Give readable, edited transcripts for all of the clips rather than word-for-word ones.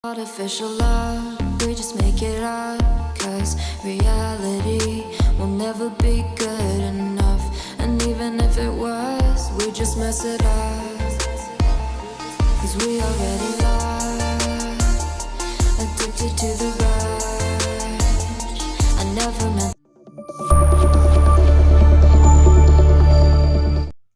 Artificial love, we just make it up, 'cause reality will never be good enough. And even if it was, we just mess it up, 'cause we already lost, addicted to the rush. I never meant.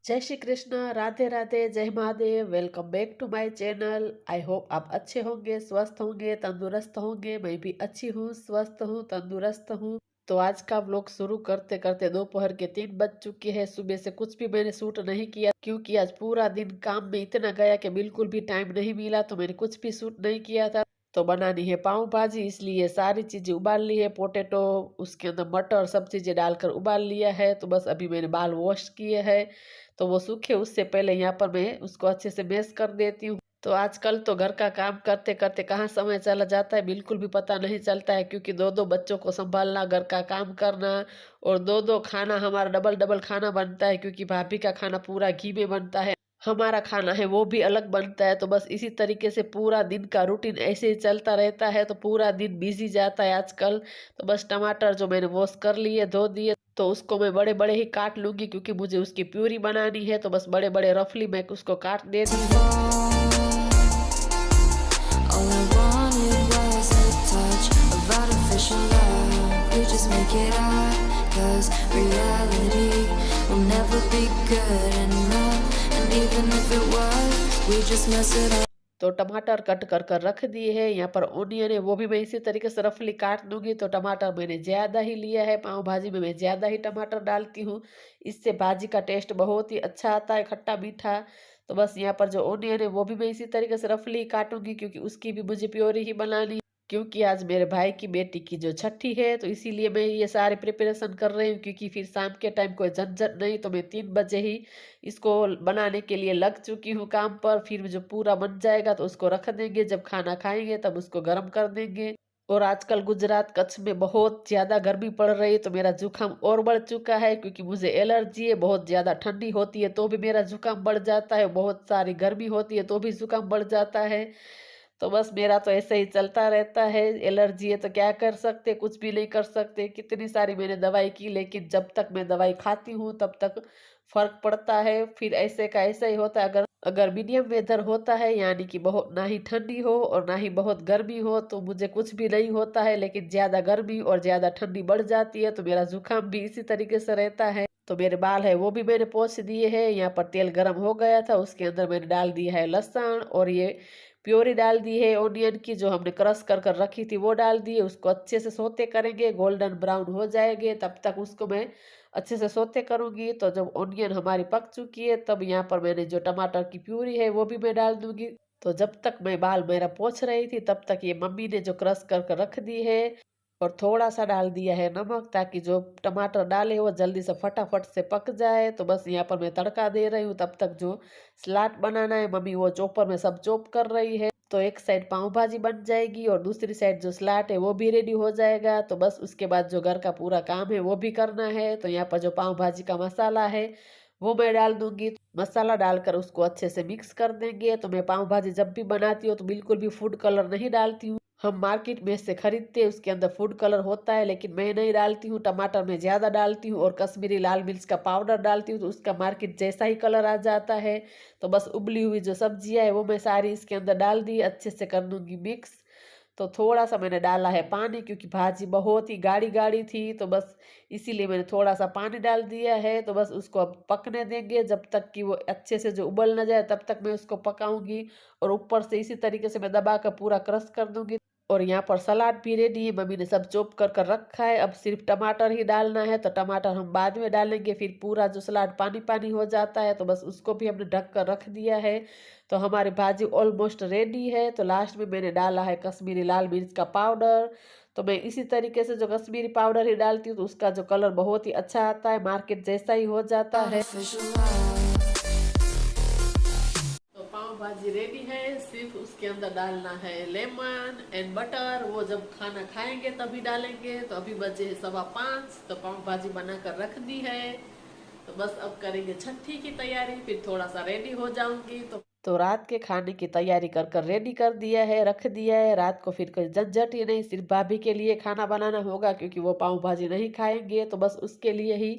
जय श्री कृष्ण, राधे राधे, जय Mahadev. Welcome back to my channel. I hope आप अच्छे होंगे, स्वस्थ होंगे, तंदुरुस्त होंगे। मैं भी अच्छी हूँ, स्वस्थ हूँ, तंदुरुस्त हूँ। तो आज का व्लॉग शुरू करते करते दोपहर के 3 बज चुके हैं। सुबह से कुछ भी मैंने शूट नहीं किया क्योंकि आज पूरा दिन काम में इतना गया कि बिल्कुल भी टाइम नहीं मिला, तो मैंने कुछ भी शूट नहीं किया था। तो बनानी है पाव भाजी, इसलिए सारी चीजें उबाल ली है। पोटैटो, उसके अंदर मटर, सब चीजें डालकर उबाल लिया है। तो बस अभी मैंने बाल वॉश किए हैं, तो वो सूखे उससे पहले यहाँ पर मैं उसको अच्छे से मैश कर देती हूँ। तो आजकल तो घर का काम करते करते कहाँ समय चला जाता है बिल्कुल भी पता नहीं चलता है, क्योंकि दो दो बच्चों को संभालना, घर का काम करना, और दो दो खाना, हमारा डबल डबल खाना बनता है, क्योंकि भाभी का खाना पूरा घी में बनता है, हमारा खाना है वो भी अलग बनता है। तो बस इसी तरीके से पूरा दिन का रूटीन ऐसे ही चलता रहता है, तो पूरा दिन बिजी जाता है आजकल। तो बस टमाटर जो मैंने वॉश कर लिए, धो दिए, तो उसको मैं बड़े बड़े ही काट लूंगी, क्योंकि मुझे उसकी प्यूरी बनानी है। तो बस बड़े बड़े रफली मैं उसको काट देती हूँ। All I wanted was a touch of artificial love. We just make it up, 'cause reality will never be good enough. And even if it was, we just mess it up. तो टमाटर cut कर कर रख दिए हैं। यहाँ पर onion है, वो भी मैं इसी तरीके से रफली काट दूंगी। तो टमाटर मैंने ज़्यादा ही लिया है, पाव भाजी में मैं ज़्यादा ही टमाटर डालती हूँ, इससे भाजी का टेस्ट बहुत ही अच्छा आता है, खट्टा मीठा। तो बस यहाँ पर जो ओनियन है वो भी मैं इसी तरीके से रफली काटूंगी, क्योंकि उसकी भी मुझे प्योरी ही बनानी, क्योंकि आज मेरे भाई की बेटी की जो छठी है, तो इसीलिए मैं ये सारी प्रिपरेशन कर रही हूँ, क्योंकि फिर शाम के टाइम कोई झंझट नहीं। तो मैं 3 बजे ही इसको बनाने के लिए लग चुकी हूँ काम पर। फिर जो पूरा बन जाएगा तो उसको रख देंगे, जब खाना खाएंगे तब उसको गर्म कर देंगे। और आजकल गुजरात कच्छ में बहुत ज़्यादा गर्मी पड़ रही है, तो मेरा जुकाम और बढ़ चुका है, क्योंकि मुझे एलर्जी है। बहुत ज़्यादा ठंडी होती है तो भी मेरा जुकाम बढ़ जाता है, बहुत सारी गर्मी होती है तो भी जुकाम बढ़ जाता है। तो बस मेरा तो ऐसे ही चलता रहता है। एलर्जी है तो क्या कर सकते, कुछ भी नहीं कर सकते। कितनी सारी मैंने दवाई की, लेकिन जब तक मैं दवाई खाती हूँ तब तक फर्क पड़ता है। फिर ऐसे का ऐसा ही होता है। अगर अगर मीडियम वेदर होता है, यानी कि बहुत ना ही ठंडी हो और ना ही बहुत गर्मी हो, तो मुझे कुछ भी नहीं होता है। लेकिन ज्यादा गर्मी और ज्यादा ठंडी बढ़ जाती है तो मेरा जुकाम भी इसी तरीके से रहता है। तो मेरे बाल है वो भी मैंने पोंछ दिए हैं। यहाँ पर तेल गर्म हो गया था, उसके अंदर मैंने डाल दिया है लहसुन, और ये प्योरी डाल दी है ओनियन की, जो हमने क्रश कर कर रखी थी वो डाल दी है। उसको अच्छे से सोते करेंगे, गोल्डन ब्राउन हो जाएंगे तब तक उसको मैं अच्छे से सोते करूंगी। तो जब ओनियन हमारी पक चुकी है, तब यहाँ पर मैंने जो टमाटर की प्यूरी है वो भी मैं डाल दूंगी। तो जब तक मैं बाल मेरा पोंछ रही थी, तब तक ये मम्मी ने जो क्रश कर कर रख दी है, और थोड़ा सा डाल दिया है नमक, ताकि जो टमाटर डाले वो जल्दी से फटाफट से पक जाए। तो बस यहाँ पर मैं तड़का दे रही हूँ, तब तक जो सलाद बनाना है मम्मी वो चॉपर में सब चॉप कर रही है। तो एक साइड पाव भाजी बन जाएगी और दूसरी साइड जो सलाद है वो भी रेडी हो जाएगा। तो बस उसके बाद जो घर का पूरा काम है वो भी करना है। तो यहाँ पर जो पाव भाजी का मसाला है वो मैं डाल दूंगी। मसाला डालकर उसको अच्छे से मिक्स कर देंगे। तो मैं पाव भाजी जब भी बनाती हूँ तो बिल्कुल भी फूड कलर नहीं डालती हूँ। हम मार्केट में से खरीदते हैं, उसके अंदर फूड कलर होता है, लेकिन मैं नहीं डालती हूँ। टमाटर में ज़्यादा डालती हूँ और कश्मीरी लाल मिर्च का पाउडर डालती हूँ, तो उसका मार्केट जैसा ही कलर आ जाता है। तो बस उबली हुई जो सब्जियाँ है वो मैं सारी इसके अंदर डाल दी, अच्छे से कर दूंगी मिक्स। तो थोड़ा सा मैंने डाला है पानी, क्योंकि भाजी बहुत ही गाढ़ी गाढ़ी थी, तो बस इसीलिए मैंने थोड़ा सा पानी डाल दिया है। तो बस उसको अब पकने देंगे, जब तक कि वो अच्छे से जो उबल ना जाए तब तक मैं उसको पकाऊंगी। और ऊपर से इसी तरीके से मैं दबा कर पूरा क्रश कर दूंगी। और यहाँ पर सलाद भी रेडी है, मम्मी ने सब चॉप कर कर रखा है। अब सिर्फ टमाटर ही डालना है, तो टमाटर हम बाद में डालेंगे। फिर पूरा जो सलाद पानी पानी हो जाता है, तो बस उसको भी हमने ढक कर रख दिया है। तो हमारी भाजी ऑलमोस्ट रेडी है। तो लास्ट में मैंने डाला है कश्मीरी लाल मिर्च का पाउडर। तो मैं इसी तरीके से जो कश्मीरी पाउडर ही डालती हूँ, तो उसका जो कलर बहुत ही अच्छा आता है, मार्केट जैसा ही हो जाता है। Artificial love. तो पाव भाजी रेडी है, सिर्फ उसके अंदर डालना है लेमन एंड बटर। वो जब खाना खाएंगे तभी डालेंगे। तो अभी बजे है 5:15, तो पाव भाजी बनाकर रख दी है। तो बस अब करेंगे छठी की तैयारी, फिर थोड़ा सा रेडी हो जाऊंगी। तो तो रात के खाने की तैयारी कर कर रेडी कर दिया है, रख दिया है। रात को फिर कोई झंझट ही नहीं, सिर्फ भाभी के लिए खाना बनाना होगा क्योंकि वो पाव भाजी नहीं खाएंगे, तो बस उसके लिए ही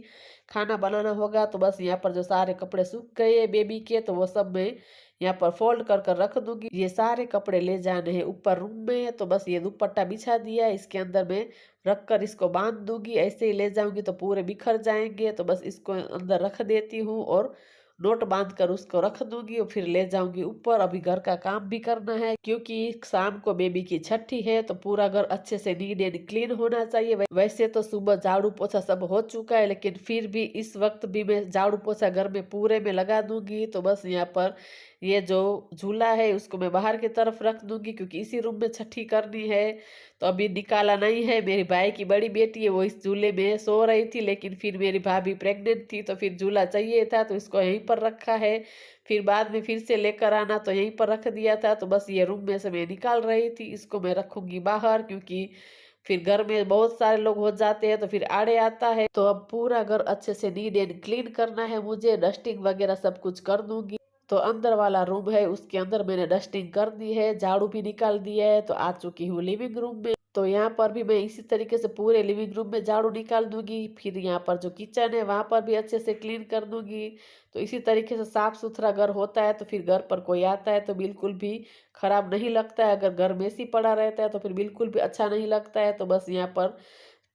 खाना बनाना होगा। तो बस यहाँ पर जो सारे कपड़े सूख गए हैं बेबी के, तो वो सब मैं यहाँ पर फोल्ड कर कर रख दूंगी। ये सारे कपड़े ले जाने हैं ऊपर रूम में, तो बस ये दुपट्टा बिछा दिया, इसके अंदर मैं रख कर इसको बांध दूंगी। ऐसे ही ले जाऊंगी तो पूरे बिखर जाएंगे, तो बस इसको अंदर रख देती हूँ और नोट बांध कर उसको रख दूंगी और फिर ले जाऊंगी ऊपर। अभी घर का काम भी करना है क्योंकि शाम को बेबी की छठी है, तो पूरा घर अच्छे से नीट एंड क्लीन होना चाहिए। वैसे तो सुबह झाड़ू पोछा सब हो चुका है, लेकिन फिर भी इस वक्त भी मैं झाड़ू पोछा घर में पूरे में लगा दूंगी। तो बस यहाँ पर ये जो झूला है उसको मैं बाहर की तरफ रख दूंगी क्योंकि इसी रूम में छठी करनी है। तो अभी निकाला नहीं है। मेरी भाई की बड़ी बेटी है, वो इस झूले में सो रही थी, लेकिन फिर मेरी भाभी प्रेग्नेंट थी तो फिर झूला चाहिए था, तो इसको यहीं पर रखा है। फिर बाद में फिर से लेकर आना, तो यहीं पर रख दिया था। तो बस ये रूम में से मैं निकाल रही थी, इसको मैं रखूंगी बाहर क्योंकि फिर घर में बहुत सारे लोग हो जाते हैं तो फिर आड़े आता है। तो अब पूरा घर अच्छे से नीट एंड क्लीन करना है मुझे, डस्टिंग वगैरह सब कुछ कर दूंगी। तो अंदर वाला रूम है उसके अंदर मैंने डस्टिंग कर दी है, झाड़ू भी निकाल दिया है। तो आ चुकी हूँ लिविंग रूम में। तो यहाँ पर भी मैं इसी तरीके से पूरे लिविंग रूम में झाड़ू निकाल दूंगी। फिर यहाँ पर जो किचन है वहां पर भी अच्छे से क्लीन कर दूंगी। तो इसी तरीके से साफ सुथरा घर होता है तो फिर घर पर कोई आता है तो बिल्कुल भी खराब नहीं लगता है। अगर घर मेसी पड़ा रहता है तो फिर बिल्कुल भी अच्छा नहीं लगता है। तो बस यहाँ पर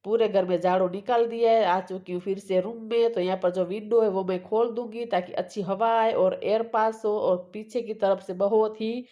पूरे घर में झाड़ू निकाल दिया है। आ चुकी हूँ फिर से रूम में। तो यहाँ पर जो विंडो है वो मैं खोल दूंगी ताकि अच्छी हवा आए और एयर पास हो, और पीछे की तरफ से बहुत ही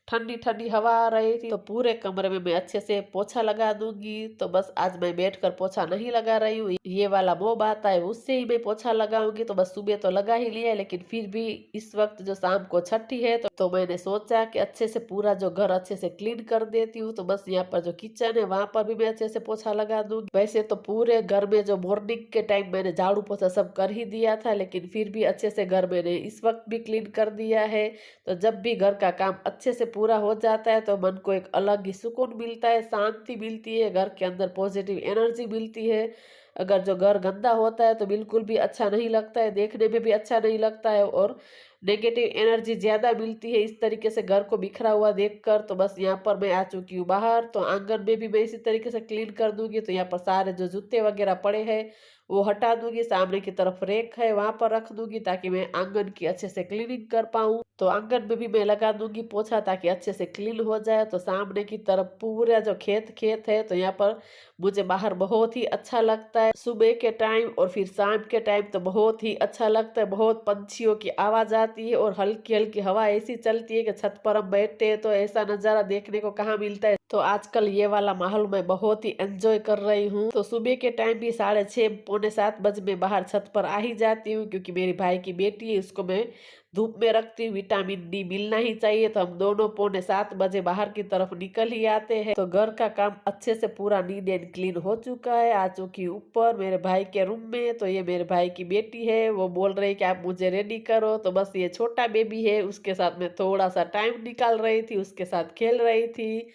ठंडी ठंडी हवा आ रही थी। तो पूरे कमरे में मैं अच्छे से पोछा लगा दूंगी। तो बस आज मैं बैठकर पोछा नहीं लगा रही हूँ, ये वाला मोब आता है उससे ही मैं पोछा लगाऊंगी। तो बस सुबह तो लगा ही लिया है, लेकिन फिर भी इस वक्त जो शाम को छठी है तो मैंने सोचा कि अच्छे से पूरा जो घर अच्छे से क्लीन कर देती हूँ। तो बस यहाँ पर जो किचन है वहां पर भी मैं अच्छे से पोछा लगा दूंगी। वैसे तो पूरे घर में जो मॉर्निंग के टाइम मैंने झाड़ू पोछा सब कर ही दिया था, लेकिन फिर भी अच्छे से घर मैंने इस वक्त भी क्लीन कर दिया है। तो जब भी घर का काम अच्छे से पूरा हो जाता है तो मन को एक अलग ही सुकून मिलता है, शांति मिलती है, घर के अंदर पॉजिटिव एनर्जी मिलती है। अगर जो घर गंदा होता है तो बिल्कुल भी अच्छा नहीं लगता है, देखने में भी अच्छा नहीं लगता है और नेगेटिव एनर्जी ज्यादा मिलती है इस तरीके से घर को बिखरा हुआ देखकर। तो बस यहाँ पर मैं आ चुकी हूँ बाहर। तो आंगन में भी मैं इसी तरीके से क्लीन कर दूंगी। तो यहाँ पर सारे जो जूते वगैरह पड़े हैं वो हटा दूंगी, सामने की तरफ रेक है वहां पर रख दूंगी ताकि मैं आंगन की अच्छे से क्लीनिंग कर पाऊँ। तो आंगन में भी मैं लगा दूंगी पोछा ताकि अच्छे से क्लीन हो जाए। तो सामने की तरफ पूरा जो खेत है, तो यहाँ पर मुझे बाहर बहुत ही अच्छा लगता है सुबह के टाइम और फिर शाम के टाइम तो बहुत ही अच्छा लगता है। बहुत पंछियों की आवाज आती है और हल्की हल्की हवा ऐसी चलती है कि छत पर हम बैठते हैं तो ऐसा नजारा देखने को कहाँ मिलता है। तो आजकल ये वाला माहौल मैं बहुत ही एंजॉय कर रही हूँ। तो सुबह के टाइम भी 6:30 पौने 7 बजे मैं बाहर छत पर आ ही जाती हूँ क्योंकि मेरी भाई की बेटी है, उसको मैं धूप में रखती हूँ, विटामिन डी मिलना ही चाहिए। तो हम दोनों पौने 7 बजे बाहर की तरफ निकल ही आते हैं। तो घर का काम अच्छे से पूरा नीट एंड क्लीन हो चुका है। आ चुकी ऊपर मेरे भाई के रूम में। तो ये मेरे भाई की बेटी है, वो बोल रही है कि आप मुझे रेडी करो। तो बस ये छोटा बेबी है, उसके साथ मैं थोड़ा सा टाइम निकाल रही थी, उसके साथ खेल रही थी।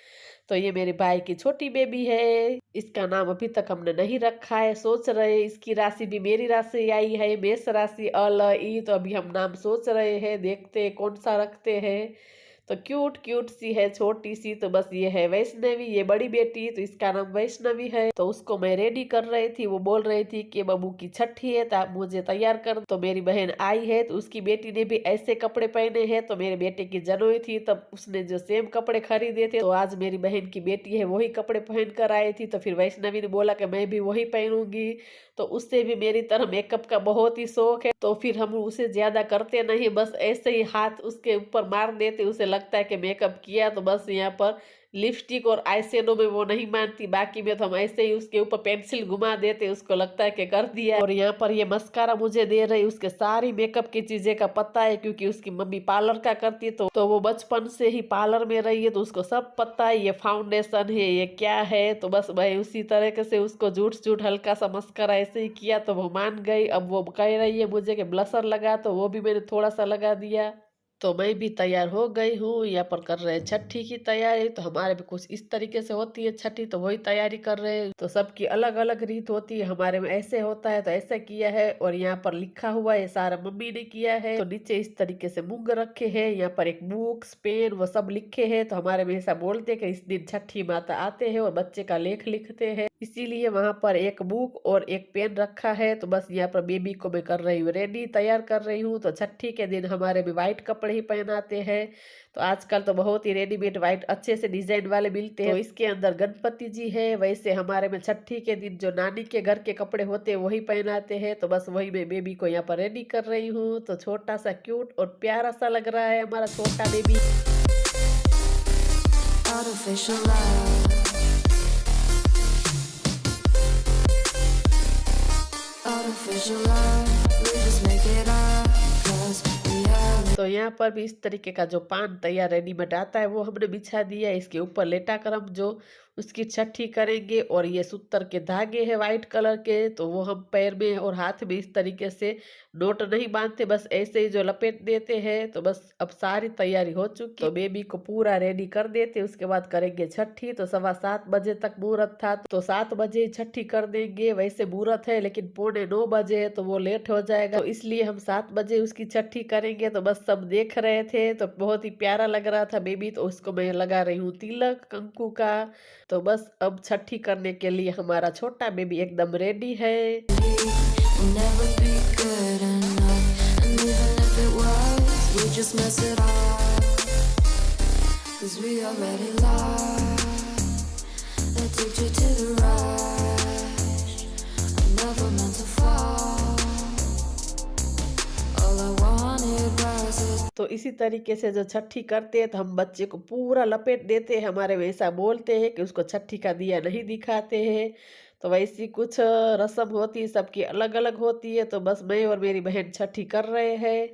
तो ये मेरे भाई की छोटी बेबी है, इसका नाम अभी तक हमने नहीं रखा है, सोच रहे हैं। इसकी राशि भी मेरी राशि आई है, मेष राशि अल ई। तो अभी हम नाम सोच रहे हैं, देखते हैं कौन सा रखते हैं। तो क्यूट क्यूट सी है, छोटी सी। तो बस ये है वैष्णवी, ये बड़ी बेटी, तो इसका नाम वैष्णवी है। तो उसको मैं रेडी कर रही थी, वो बोल रही थी कि बबू की छठी है तो आप मुझे तैयार कर। तो मेरी बहन आई है तो उसकी बेटी ने भी ऐसे कपड़े पहने हैं। तो मेरे बेटे की जन्मदिन थी तब उसने जो सेम कपड़े खरीदे थे, तो आज मेरी बहन की बेटी है वही कपड़े पहन कर आई थी। तो फिर वैष्णवी ने बोला कि मैं भी वही पहनूंगी। तो उससे भी मेरी तरह मेकअप का बहुत ही शौक है। तो फिर हम उसे ज्यादा करते नहीं, बस ऐसे ही हाथ उसके ऊपर मार देते, उसे लगता है कि मेकअप किया। तो बस यहाँ पर लिपस्टिक और आईशैडो में वो नहीं मानती, बाकी में तो हम ऐसे ही उसके ऊपर पेंसिल घुमा देते, उसको लगता है कि कर दिया। और यहाँ पर ये मस्कारा मुझे दे रही, उसके सारी मेकअप की चीजें का पता है क्योंकि उसकी मम्मी पार्लर का करती है। तो वो बचपन से ही पार्लर में रही है तो उसको सब पता है, ये फाउंडेशन है, ये क्या है। तो बस मैं उसी तरीके से उसको झूठ झूठ हल्का सा मस्कारा ऐसे ही किया तो वो मान गई। अब वो कह रही है मुझे कि ब्लशर लगा, तो वो भी मैंने थोड़ा सा लगा दिया। तो मैं भी तैयार हो गई हूँ, यहाँ पर कर रहे हैं छठी की तैयारी। तो हमारे भी कुछ इस तरीके से होती है छठी, तो वही तैयारी कर रहे हैं। तो सबकी अलग-अलग रीत होती है, हमारे में ऐसे होता है तो ऐसे किया है। और यहाँ पर लिखा हुआ है, सारा मम्मी ने किया है। तो नीचे इस तरीके से मूंग रखे हैं, यहाँ पर एक बुक्स, पेन वो सब लिखे हैं। तो हमारे में ऐसा बोलते हैं कि इस दिन छठी माता आते हैं और बच्चे का लेख लिखते हैं, इसीलिए वहां पर एक बुक और एक पेन रखा है। तो बस यहाँ पर बेबी को मैं कर रही हूँ रेडी, तैयार कर रही हूँ। तो छठी के दिन हमारे भी व्हाइट कपड़े ही पहनाते हैं। तो आजकल तो बहुत ही रेडीमेड व्हाइट अच्छे से डिजाइन वाले मिलते हैं। तो इसके अंदर गणपति जी है। वैसे हमारे में छठी के दिन जो नानी के घर के कपड़े होते हैं वही पहनाते हैं। तो बस वही मैं बेबी को यहाँ पर रेडी कर रही हूँ। तो छोटा सा क्यूट और प्यारा सा लग रहा है हमारा छोटा baby. Artificial love, artificial love, we just make it up, 'cause reality. तो यहाँ पर भी इस तरीके का जो पान तैयार रेडीमेड आता है वो हमने बिछा दिया है। इसके ऊपर लेटा कर हम जो उसकी छठी करेंगे। और ये सूतर के धागे हैं वाइट कलर के, तो वो हम पैर में और हाथ में इस तरीके से नोट नहीं बांधते, बस ऐसे ही जो लपेट देते हैं। तो बस अब सारी तैयारी हो चुकी। तो बेबी को पूरा रेडी कर देते, उसके बाद करेंगे छठी। तो 7:15 बजे तक मुहूर्त था, तो 7 बजे छठी कर देंगे। वैसे मुहूर्त है लेकिन 8:45 बजे है, तो वो लेट हो जाएगा, तो इसलिए हम 7 बजे उसकी छठी करेंगे। तो बस सब देख रहे थे, तो बहुत ही प्यारा लग रहा था बेबी। तो उसको मैं लगा रही हूँ तिलक कंकु का। तो बस अब छठी करने के लिए हमारा छोटा बेबी एकदम रेडी है। We'll never be good enough, and even if it was, we just mess it up, 'cause we already lost, addicted to the rush. I never meant to fall, all I wanted was a तो इसी तरीके से जो छठी करते हैं तो हम बच्चे को पूरा लपेट देते हैं। हमारे में ऐसा बोलते हैं कि उसको छठी का दिया नहीं दिखाते हैं। तो वैसी कुछ रस्म होती है, सबकी अलग अलग होती है। तो बस मैं और मेरी बहन छठी कर रहे हैं।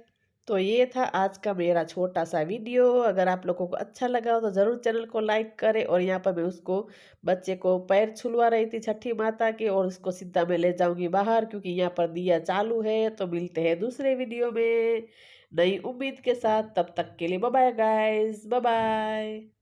तो ये था आज का मेरा छोटा सा वीडियो। अगर आप लोगों को अच्छा लगा हो तो ज़रूर चैनल को लाइक करें। और यहाँ पर मैं उसको बच्चे को पैर छुलवा रही थी छठी माता के, और उसको सीधा मैं ले जाऊंगी बाहर क्योंकि यहाँ पर दिया चालू है। तो मिलते हैं दूसरे वीडियो में नई उम्मीद के साथ। तब तक के लिए bye bye guys, bye bye.